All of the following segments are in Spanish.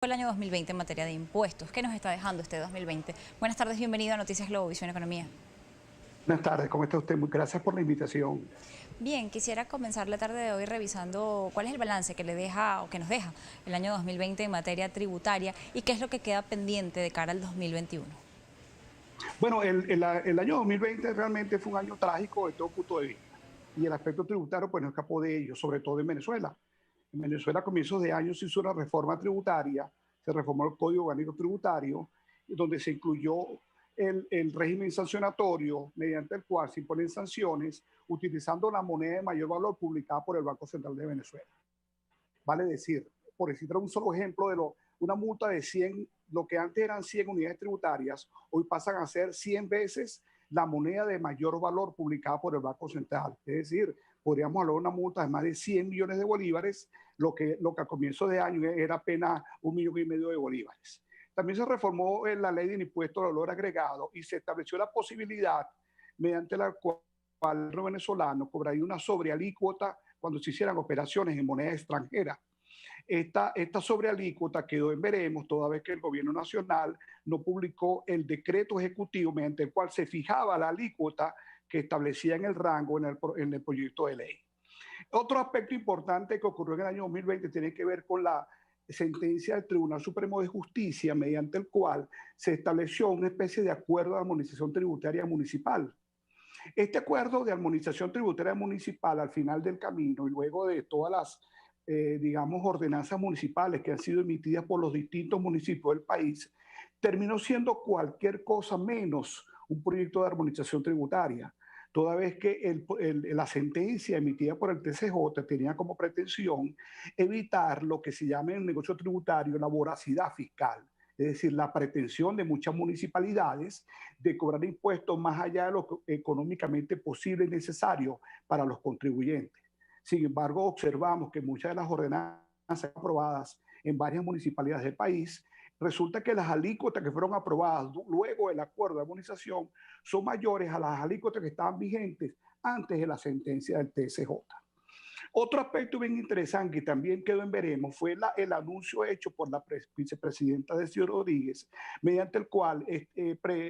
El año 2020 en materia de impuestos. ¿Qué nos está dejando este 2020? Buenas tardes, bienvenido a Noticias Globovisión Economía. Buenas tardes, ¿cómo está usted? Muy gracias por la invitación. Bien, quisiera comenzar la tarde de hoy revisando cuál es el balance que le deja o que nos deja el año 2020 en materia tributaria y qué es lo que queda pendiente de cara al 2021. Bueno, el año 2020 realmente fue un año trágico de todo punto de vista. Y el aspecto tributario pues no escapó de ello, sobre todo en Venezuela. En Venezuela a comienzos de año se hizo una reforma tributaria, se reformó el Código Orgánico Tributario, donde se incluyó el régimen sancionatorio mediante el cual se imponen sanciones utilizando la moneda de mayor valor publicada por el Banco Central de Venezuela. Vale decir, por decir un solo ejemplo una multa de 100, lo que antes eran 100 unidades tributarias, hoy pasan a ser 100 veces la moneda de mayor valor publicada por el Banco Central. Es decir, podríamos hablar de una multa de más de 100 millones de bolívares, lo que a comienzo de año era apenas 1,5 millones de bolívares. También se reformó la ley del impuesto al valor agregado y se estableció la posibilidad mediante la cual el venezolano cobraría una sobrealícuota cuando se hicieran operaciones en moneda extranjera. Esta sobrealícuota quedó en veremos toda vez que el gobierno nacional no publicó el decreto ejecutivo mediante el cual se fijaba la alícuota que establecía en el rango en el proyecto de ley. Otro aspecto importante que ocurrió en el año 2020 tiene que ver con la sentencia del Tribunal Supremo de Justicia mediante el cual se estableció una especie de acuerdo de armonización tributaria municipal. Este acuerdo de armonización tributaria municipal al final del camino y luego de todas las, digamos, ordenanzas municipales que han sido emitidas por los distintos municipios del país, terminó siendo cualquier cosa menos un proyecto de armonización tributaria, toda vez que la sentencia emitida por el TCJ tenía como pretensión evitar lo que se llama en el negocio tributario la voracidad fiscal. Es decir, la pretensión de muchas municipalidades de cobrar impuestos más allá de lo económicamente posible y necesario para los contribuyentes. Sin embargo, observamos que muchas de las ordenanzas aprobadas en varias municipalidades del país, resulta que las alícuotas que fueron aprobadas luego del acuerdo de armonización son mayores a las alícuotas que estaban vigentes antes de la sentencia del TSJ. Otro aspecto bien interesante que también quedó en veremos fue el anuncio hecho por la vicepresidenta Delcy Rodríguez, mediante el cual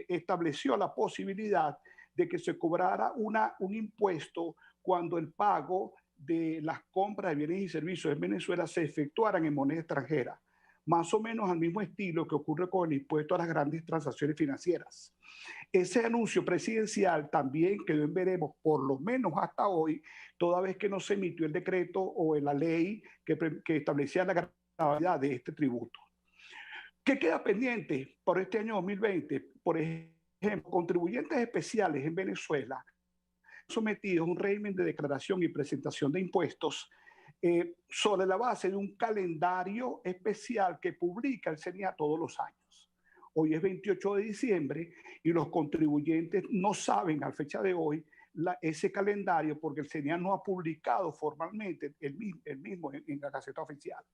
estableció la posibilidad de que se cobrara un impuesto cuando el pago de las compras de bienes y servicios en Venezuela se efectuaran en moneda extranjera, más o menos al mismo estilo que ocurre con el impuesto a las grandes transacciones financieras. Ese anuncio presidencial también quedó en veremos, por lo menos hasta hoy, toda vez que no se emitió el decreto o la ley que establecía la gravedad de este tributo. ¿Qué queda pendiente por este año 2020? Por ejemplo, contribuyentes especiales en Venezuela sometidos a un régimen de declaración y presentación de impuestos sobre la base de un calendario especial que publica el CENIA todos los años. Hoy es 28 de diciembre y los contribuyentes no saben a fecha de hoy ese calendario porque el CENIA no ha publicado formalmente el mismo en la Gaceta Oficial.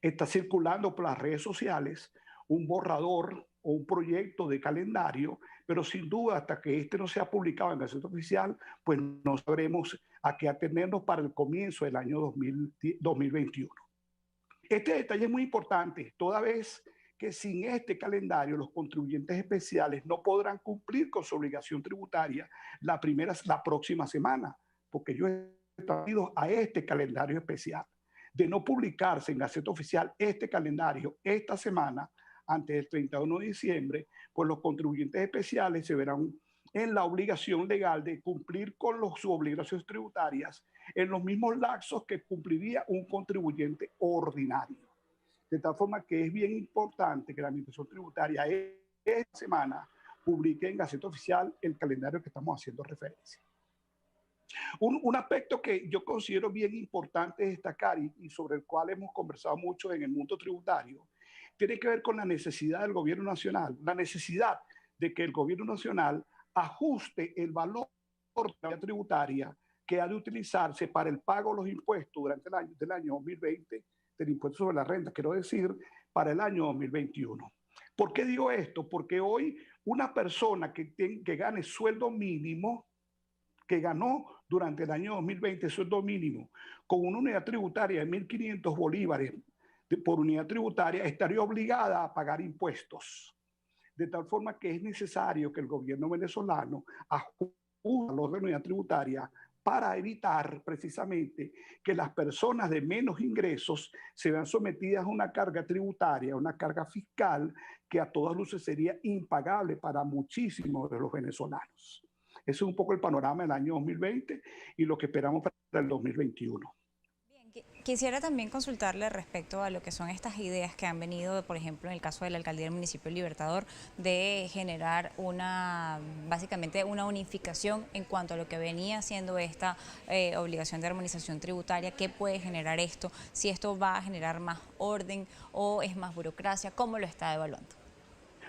Está circulando por las redes sociales un borrador o un proyecto de calendario, pero sin duda hasta que este no sea publicado en la Gaceta Oficial, pues no sabremos a qué atenernos para el comienzo del año 2021. Este detalle es muy importante, toda vez que sin este calendario los contribuyentes especiales no podrán cumplir con su obligación tributaria la próxima semana, porque ellos están unidos a este calendario especial. De no publicarse en Gaceta Oficial este calendario esta semana, antes del 31 de diciembre, pues los contribuyentes especiales se verán en la obligación legal de cumplir con sus obligaciones tributarias en los mismos lapsos que cumpliría un contribuyente ordinario. De tal forma que es bien importante que la Administración Tributaria esta semana publique en Gaceta Oficial el calendario que estamos haciendo referencia. Un aspecto que yo considero bien importante destacar y sobre el cual hemos conversado mucho en el mundo tributario, tiene que ver con la necesidad del gobierno nacional, la necesidad de que el gobierno nacional ajuste el valor de la tributaria que ha de utilizarse para el pago de los impuestos durante el año 2020, del impuesto sobre la renta, quiero decir, para el año 2021. ¿Por qué digo esto? Porque hoy una persona que gane sueldo mínimo, que ganó durante el año 2020 sueldo mínimo, con una unidad tributaria de 1.500 bolívares por unidad tributaria estaría obligada a pagar impuestos. De tal forma que es necesario que el gobierno venezolano ajuste la unidad tributaria para evitar precisamente que las personas de menos ingresos se vean sometidas a una carga tributaria, una carga fiscal que a todas luces sería impagable para muchísimos de los venezolanos. Ese es un poco el panorama del año 2020 y lo que esperamos para el 2021. Quisiera también consultarle respecto a lo que son estas ideas que han venido, por ejemplo, en el caso de la alcaldía del municipio Libertador, de generar básicamente una unificación en cuanto a lo que venía siendo esta obligación de armonización tributaria. ¿Qué puede generar esto? Si esto va a generar más orden o es más burocracia, ¿cómo lo está evaluando?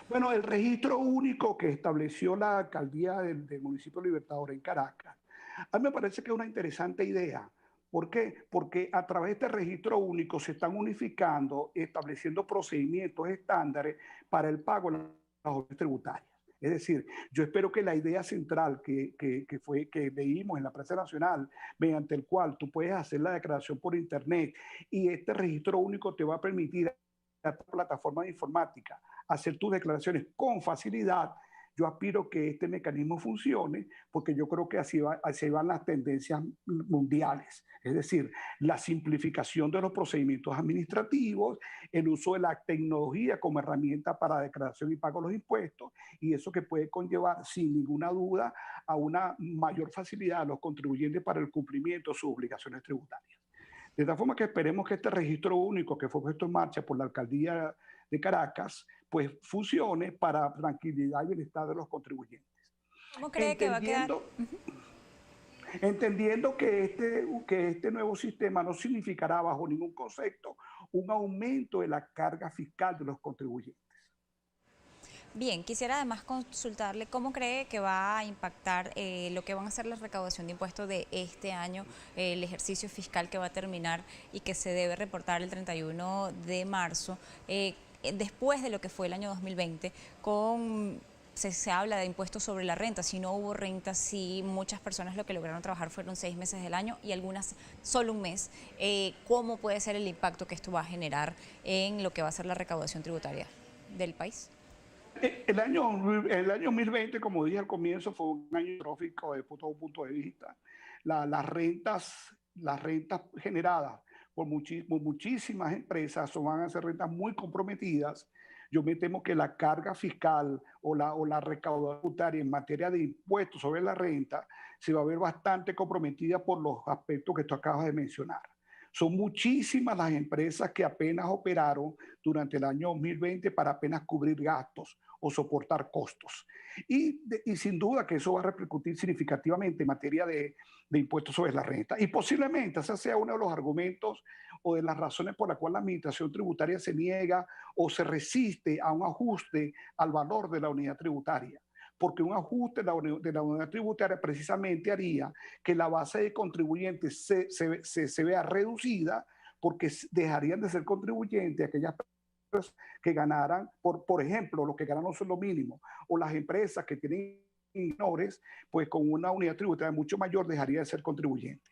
Bueno, el registro único que estableció la alcaldía del municipio Libertador en Caracas, a mí me parece que es una interesante idea. ¿Por qué? Porque a través de este registro único se están unificando, estableciendo procedimientos estándares para el pago de las obligaciones tributarias. Es decir, yo espero que la idea central que leímos en la prensa nacional, mediante el cual tú puedes hacer la declaración por internet y este registro único te va a permitir a tu plataforma de informática hacer tus declaraciones con facilidad. Yo aspiro que este mecanismo funcione porque yo creo que así van las tendencias mundiales. Es decir, la simplificación de los procedimientos administrativos, el uso de la tecnología como herramienta para declaración y pago de los impuestos, y eso que puede conllevar sin ninguna duda a una mayor facilidad a los contribuyentes para el cumplimiento de sus obligaciones tributarias. De tal forma que esperemos que este registro único que fue puesto en marcha por la alcaldía de Caracas, pues funcione para tranquilidad y bienestar de los contribuyentes. ¿Cómo cree que va a quedar? Entendiendo que este nuevo sistema no significará bajo ningún concepto un aumento de la carga fiscal de los contribuyentes. Bien, quisiera además consultarle cómo cree que va a impactar lo que van a ser la recaudación de impuestos de este año, el ejercicio fiscal que va a terminar y que se debe reportar el 31 de marzo, después de lo que fue el año 2020, se habla de impuestos sobre la renta. Si no hubo renta, si muchas personas lo que lograron trabajar fueron 6 meses del año y algunas solo un mes, ¿cómo puede ser el impacto que esto va a generar en lo que va a ser la recaudación tributaria del país? El año 2020, como dije al comienzo, fue un año trófico desde todo punto de vista. Las rentas generadas por muchísimas empresas van a ser rentas muy comprometidas. Yo me temo que la carga fiscal o la recaudación tributaria en materia de impuestos sobre la renta se va a ver bastante comprometida por los aspectos que tú acabas de mencionar. Son muchísimas las empresas que apenas operaron durante el año 2020 para apenas cubrir gastos o soportar costos. Y sin duda que eso va a repercutir significativamente en materia de impuestos sobre la renta. Y posiblemente ese sea uno de los argumentos o de las razones por las cuales la administración tributaria se niega o se resiste a un ajuste al valor de la unidad tributaria. Porque un ajuste de la unidad tributaria precisamente haría que la base de contribuyentes se vea reducida, porque dejarían de ser contribuyentes aquellas personas que ganaran, por ejemplo, los que ganan un sueldo mínimo, o las empresas que tienen menores, pues con una unidad tributaria mucho mayor dejaría de ser contribuyente.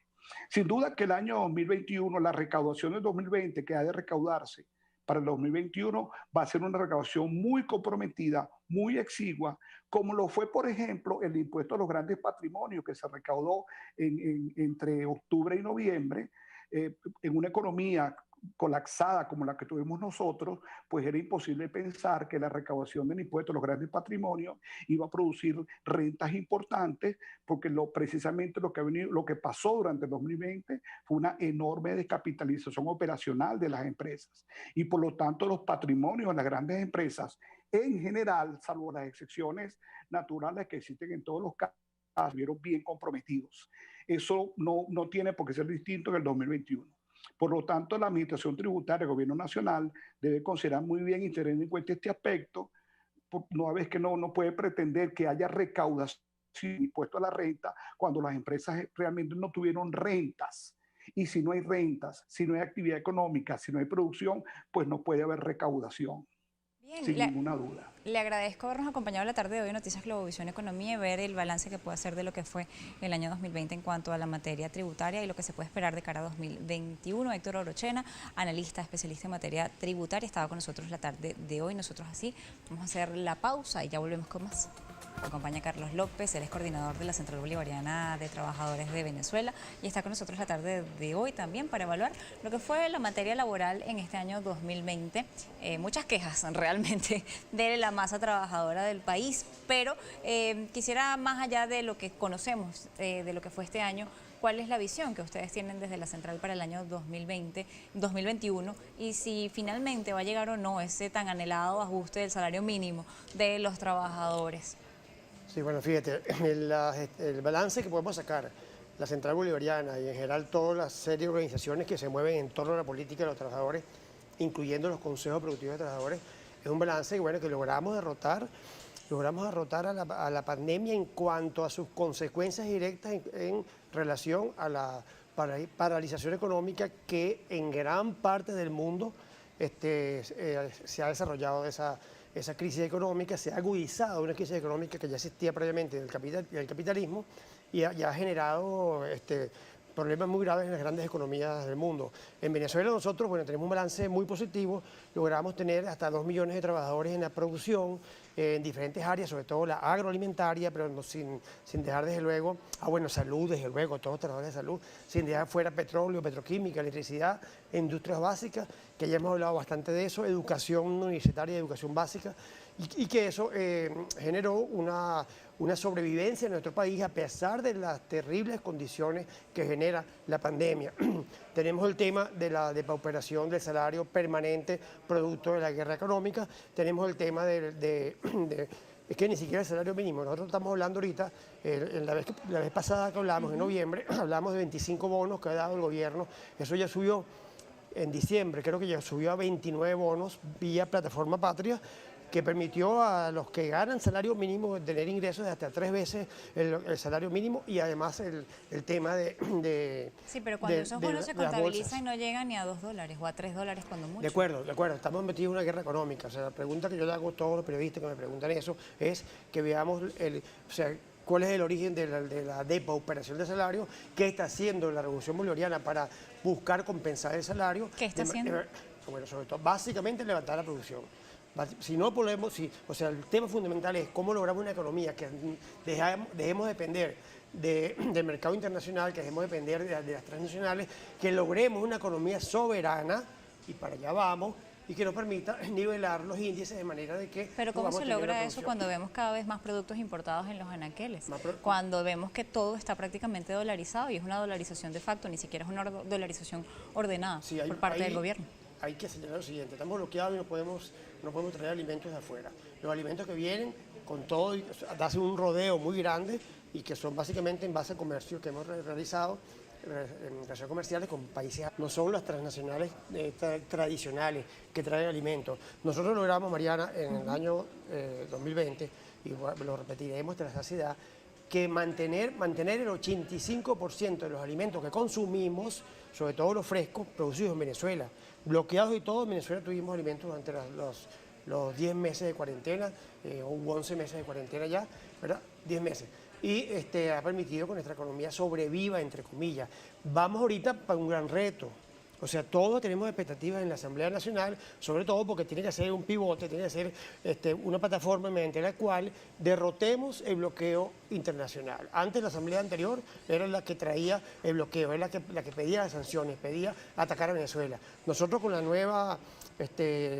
Sin duda que el año 2021, la recaudación del 2020 que ha de recaudarse para el 2021 va a ser una recaudación muy comprometida, muy exigua, como lo fue, por ejemplo, el impuesto a los grandes patrimonios que se recaudó entre octubre y noviembre, en una economía colapsada como la que tuvimos nosotros, pues era imposible pensar que la recaudación del impuesto a los grandes patrimonios iba a producir rentas importantes, porque precisamente lo que pasó durante el 2020 fue una enorme descapitalización operacional de las empresas. Y por lo tanto los patrimonios de las grandes empresas en general, salvo las excepciones naturales que existen en todos los casos, vieron bien comprometidos. Eso no tiene por qué ser distinto en el 2021. Por lo tanto, la Administración Tributaria del Gobierno Nacional debe considerar muy bien y tener en cuenta este aspecto, una vez que no puede pretender que haya recaudación de impuesto a la renta cuando las empresas realmente no tuvieron rentas. Y si no hay rentas, si no hay actividad económica, si no hay producción, pues no puede haber recaudación, Bien, sin ninguna duda. Le agradezco habernos acompañado la tarde de hoy en Noticias Globovisión Economía y ver el balance que puede hacer de lo que fue el año 2020 en cuanto a la materia tributaria y lo que se puede esperar de cara a 2021. Héctor Orochena, analista, especialista en materia tributaria, estaba con nosotros la tarde de hoy. Nosotros así vamos a hacer la pausa y ya volvemos con más. Nos acompaña Carlos López, él es coordinador de la Central Bolivariana de Trabajadores de Venezuela y está con nosotros la tarde de hoy también para evaluar lo que fue la materia laboral en este año 2020. Muchas quejas realmente de la masa trabajadora del país, pero quisiera, más allá de lo que conocemos, de lo que fue este año, ¿cuál es la visión que ustedes tienen desde la Central para el año 2021 y si finalmente va a llegar o no ese tan anhelado ajuste del salario mínimo de los trabajadores? Sí, bueno, fíjate, el balance que podemos sacar, la Central Bolivariana y en general toda la serie de organizaciones que se mueven en torno a la política de los trabajadores, incluyendo los consejos productivos de trabajadores, es un balance bueno, que logramos derrotar a la pandemia en cuanto a sus consecuencias directas en relación a la paralización económica que en gran parte del mundo se ha desarrollado esa crisis económica, se ha agudizado una crisis económica que ya existía previamente del capitalismo y ha generado problemas muy graves en las grandes economías del mundo. En Venezuela nosotros, bueno, tenemos un balance muy positivo, logramos tener hasta 2 millones de trabajadores en la producción, en diferentes áreas, sobre todo la agroalimentaria, pero no, sin dejar desde luego, salud, desde luego, todos los trabajadores de salud, sin dejar fuera petróleo, petroquímica, electricidad, industrias básicas, que ya hemos hablado bastante de eso, educación universitaria, educación básica, y que eso generó una sobrevivencia en nuestro país a pesar de las terribles condiciones que genera la pandemia. Tenemos el tema de la depauperación del salario permanente producto de la guerra económica, tenemos el tema es que ni siquiera el salario mínimo. Nosotros estamos hablando ahorita, la vez pasada que hablamos, en noviembre, hablamos de 25 bonos que ha dado el gobierno, eso ya subió en diciembre, creo que ya subió a 29 bonos vía Plataforma Patria, que permitió a los que ganan salario mínimo tener ingresos de hasta 3 veces el salario mínimo y además el tema de sí, pero cuando esos bonos se contabilizan y no llegan ni a $2 o a $3 cuando mucho. De acuerdo, estamos metidos en una guerra económica. O sea, la pregunta que yo le hago a todos los periodistas que me preguntan eso es que veamos cuál es el origen de la depauperación del salario, qué está haciendo la Revolución Bolivariana para buscar compensar el salario. ¿Qué está haciendo? Bueno, sobre todo, básicamente levantar la producción. Si no podemos, el tema fundamental es cómo logramos una economía que dejemos de depender del mercado internacional, que dejemos de depender de las transnacionales, que logremos una economía soberana, y para allá vamos, y que nos permita nivelar los índices de manera de que... Pero ¿cómo se logra eso cuando vemos cada vez más productos importados en los anaqueles? Cuando vemos que todo está prácticamente dolarizado y es una dolarización de facto, ni siquiera es una dolarización ordenada por parte del gobierno. Hay que señalar lo siguiente, estamos bloqueados y no podemos traer alimentos de afuera. Los alimentos que vienen con todo, hacen un rodeo muy grande y que son básicamente en base al comercio que hemos realizado, en relaciones comerciales con países, no son las transnacionales tradicionales que traen alimentos. Nosotros logramos, Mariana, en el año 2020, y lo repetiremos hasta la saciedad, que mantener el 85% de los alimentos que consumimos, sobre todo los frescos, producidos en Venezuela. Bloqueados y todo, en Venezuela tuvimos alimentos durante los 10 meses de cuarentena, o 11 meses de cuarentena ya, ¿verdad? 10 meses. Y ha permitido que nuestra economía sobreviva, entre comillas. Vamos ahorita para un gran reto. O sea, todos tenemos expectativas en la Asamblea Nacional, sobre todo porque tiene que ser un pivote, tiene que ser una plataforma mediante la cual derrotemos el bloqueo internacional. Antes la Asamblea anterior era la que traía el bloqueo, era la que pedía las sanciones, pedía atacar a Venezuela. Nosotros con la nueva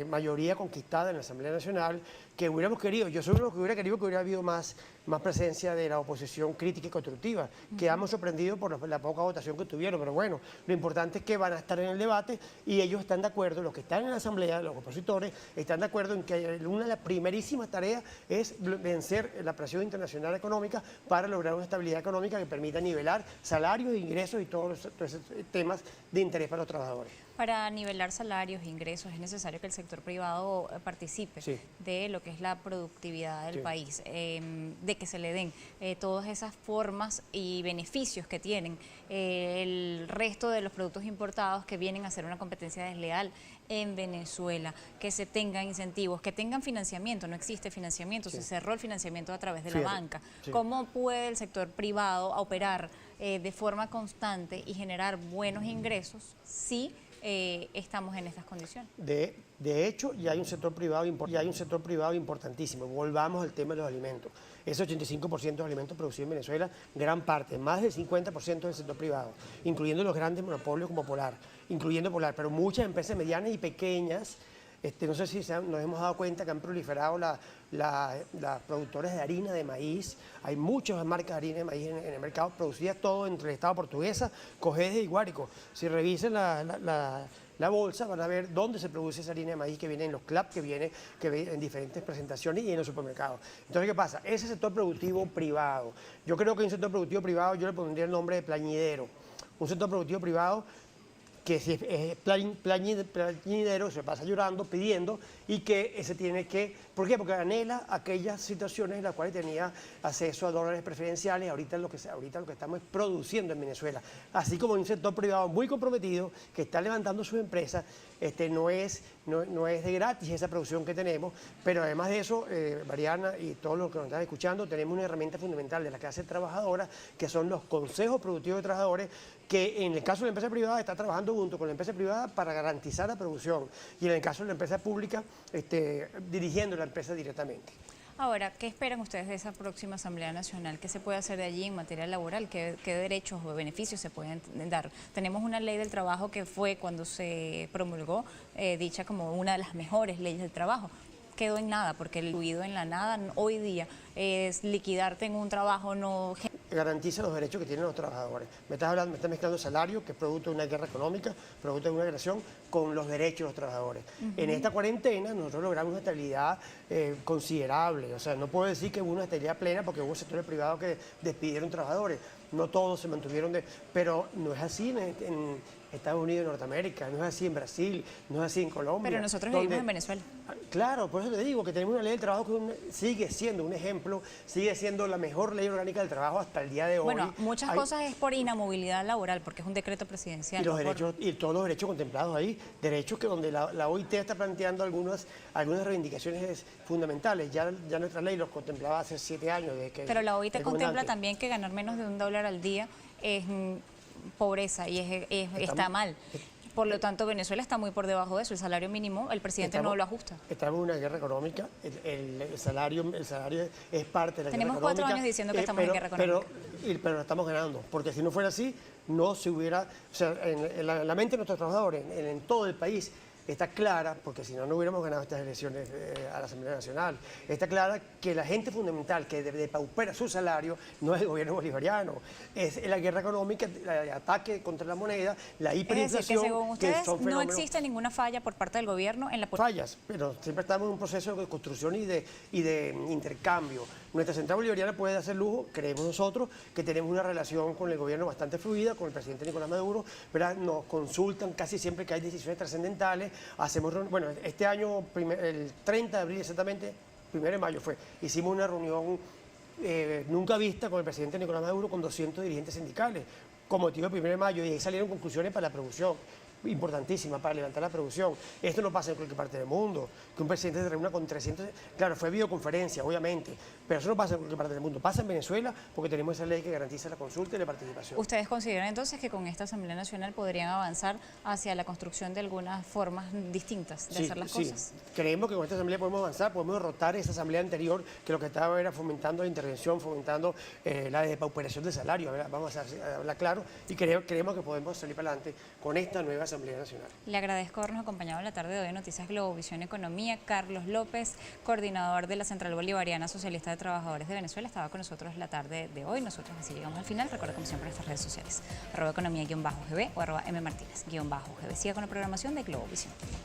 mayoría conquistada en la Asamblea Nacional, que hubiéramos querido, yo soy uno que hubiera querido que hubiera habido más presencia de la oposición crítica y constructiva. Quedamos sorprendidos por la poca votación que tuvieron, pero bueno, lo importante es que van a estar en el debate y ellos están de acuerdo, los que están en la Asamblea, los opositores, están de acuerdo en que una de las primerísimas tareas es vencer la presión internacional económica para lograr una estabilidad económica que permita nivelar salarios, ingresos y todos esos temas de interés para los trabajadores. Para nivelar salarios e ingresos es necesario que el sector privado participe de lo que es la productividad del país. ¿De que se le den todas esas formas y beneficios que tienen el resto de los productos importados que vienen a ser una competencia desleal en Venezuela, que se tengan incentivos, que tengan financiamiento. No existe financiamiento, se cerró el financiamiento a través de la banca. ¿Cómo puede el sector privado operar de forma constante y generar buenos ingresos si estamos en estas condiciones? De hecho, ya hay un sector privado importantísimo. Volvamos al tema de los alimentos. Ese 85% de los alimentos producidos en Venezuela, gran parte, más del 50% del sector privado, incluyendo los grandes monopolios como Polar, pero muchas empresas medianas y pequeñas. No sé si nos hemos dado cuenta que han proliferado las productores de harina de maíz. Hay muchas marcas de harina de maíz en el mercado, producidas todo entre el Estado portuguesa, Cogedes y Guárico. Si revisen la bolsa, van a ver dónde se produce esa harina de maíz que viene en los clubs, que viene en diferentes presentaciones y en los supermercados. Entonces, ¿qué pasa? Ese sector productivo privado. Yo creo que un sector productivo privado, yo le pondría el nombre de plañidero. Un sector productivo privado que si es plañidero, se pasa llorando, pidiendo, y que ese tiene que... ¿Por qué? Porque anhela aquellas situaciones en las cuales tenía acceso a dólares preferenciales, ahorita lo que estamos es produciendo en Venezuela. Así como un sector privado muy comprometido, que está levantando sus empresas, no es de gratis esa producción que tenemos, pero además de eso, Mariana y todos los que nos están escuchando, tenemos una herramienta fundamental de la clase trabajadora, que son los consejos productivos de trabajadores, que en el caso de la empresa privada está trabajando junto con la empresa privada para garantizar la producción, y en el caso de la empresa pública, dirigiendo la empresa directamente. Ahora, ¿qué esperan ustedes de esa próxima Asamblea Nacional? ¿Qué se puede hacer de allí en materia laboral? ¿Qué derechos o beneficios se pueden dar? Tenemos una ley del trabajo que fue, cuando se promulgó, dicha como una de las mejores leyes del trabajo. Quedó en nada, porque el ruido en la nada hoy día es liquidarte en un trabajo no... Garantiza los derechos que tienen los trabajadores. Me estás mezclando salario, que es producto de una guerra económica, producto de una agresión, con los derechos de los trabajadores. En esta cuarentena nosotros logramos una estabilidad considerable. O sea, no puedo decir que hubo una estabilidad plena porque hubo sectores privados que despidieron trabajadores. No todos se mantuvieron pero no es así en Estados Unidos y Norteamérica, no es así en Brasil, no es así en Colombia. Pero nosotros vivimos en Venezuela. Claro, por eso te digo que tenemos una ley del trabajo que sigue siendo un ejemplo, sigue siendo la mejor ley orgánica del trabajo hasta el día de hoy. Bueno, muchas cosas es por inamovilidad laboral, porque es un decreto presidencial. Y los derechos, y todos los derechos contemplados ahí, derechos que donde la OIT está planteando algunas reivindicaciones fundamentales. Ya nuestra ley los contemplaba hace 7 años. Pero la OIT contempla también que ganar menos de $1 al día es pobreza y está mal. Por lo tanto, Venezuela está muy por debajo de eso. El salario mínimo, el presidente no lo ajusta. Estamos en una guerra económica. El salario es parte de la guerra económica. Tenemos 4 años diciendo que estamos en guerra económica. Pero lo estamos ganando. Porque si no fuera así, no se hubiera... O sea, en la mente de nuestros trabajadores, en todo el país, está clara, porque si no, no hubiéramos ganado estas elecciones a la Asamblea Nacional, está clara que la gente fundamental que depaupera su salario no es el gobierno bolivariano, es la guerra económica, el ataque contra la moneda, la hiperinflación. Es decir, que según ustedes no existe ninguna falla por parte del gobierno en la política. Fallas, pero siempre estamos en un proceso de construcción y de intercambio. Nuestra central bolivariana puede hacer lujo, creemos nosotros, que tenemos una relación con el gobierno bastante fluida, con el presidente Nicolás Maduro, ¿verdad? Nos consultan casi siempre que hay decisiones trascendentales. Bueno, este año, el 30 de abril exactamente, 1 de mayo hicimos una reunión nunca vista con el presidente Nicolás Maduro con 200 dirigentes sindicales, con motivo del 1 de mayo, y ahí salieron conclusiones para la producción. Importantísima para levantar la producción. Esto no pasa en cualquier parte del mundo, que un presidente se reúna con 300... Claro, fue videoconferencia, obviamente, pero eso no pasa en cualquier parte del mundo. Pasa en Venezuela porque tenemos esa ley que garantiza la consulta y la participación. ¿Ustedes consideran entonces que con esta Asamblea Nacional podrían avanzar hacia la construcción de algunas formas distintas de hacer las cosas? Sí, creemos que con esta Asamblea podemos avanzar, podemos derrotar esa Asamblea anterior que lo que estaba era fomentando la intervención, fomentando la depauperación del salario. Vamos a hablar claro, y creemos que podemos salir para adelante con esta nueva Asamblea Nacional. Le agradezco habernos acompañado en la tarde de hoy en Noticias Globovisión Economía. Carlos López, coordinador de la Central Bolivariana Socialista de Trabajadores de Venezuela, estaba con nosotros la tarde de hoy. Nosotros así llegamos al final. Recuerda, como siempre, nuestras redes sociales, @economía_gb o @mmartinez_gb. Siga con la programación de Globovisión.